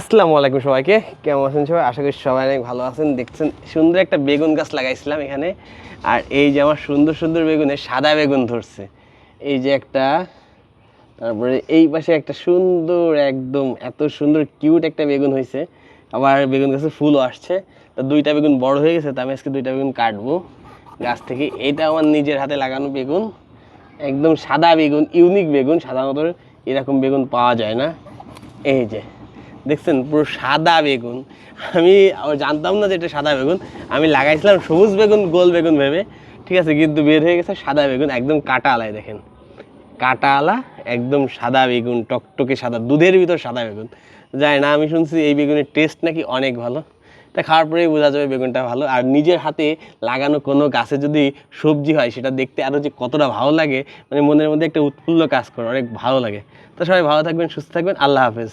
আসসালামু আলাইকুম সবাইকে, কেমন আছেন সবাই? আশা করি সবাই অনেক ভালো আছেন। দেখছেন সুন্দর একটা বেগুন গাছ লাগাইছিলাম এখানে। আর এই যে আমার সুন্দর সুন্দর বেগুনে সাদা বেগুন ধরছে। এই যে একটা, তারপরে এই পাশে একটা সুন্দর, একদম এত সুন্দর কিউট একটা বেগুন হয়েছে। আবার বেগুন গাছে ফুলও আসছে। তো দুইটা বেগুন বড় হয়ে গেছে, তো আমি আজকে দুইটা বেগুন কাটবো গাছ থেকে। এইটা আমার নিজের হাতে লাগানো বেগুন, একদম সাদা বেগুন, ইউনিক বেগুন। সাধারণত এরকম বেগুন পাওয়া যায় না। এই যে দেখছেন পুরো সাদা বেগুন। আমি জানতাম না যে এটা সাদা বেগুন। আমি লাগাইছিলাম সবুজ বেগুন, গোল বেগুন ভেবে, ঠিক আছে, কিন্তু বের হয়ে গেছে সাদা বেগুন। একদম কাটা আলাই, দেখেন কাটা আলা, একদম সাদা বেগুন, টকটকে সাদা, দুধের ভিতর সাদা বেগুন। যায় না, আমি শুনছি এই বেগুনের টেস্ট নাকি অনেক ভালো। তা খাওয়ার পরেই বোঝা যাবে বেগুনটা ভালো। আর নিজের হাতে লাগানো কোনো গাছে যদি সবজি হয়, সেটা দেখতে আরও যে কতটা ভালো লাগে, মানে মনের মধ্যে একটা উৎফুল্ল কাজ করে, অনেক ভালো লাগে। তো সবাই ভালো থাকবেন, সুস্থ থাকবেন, আল্লাহ হাফেজ।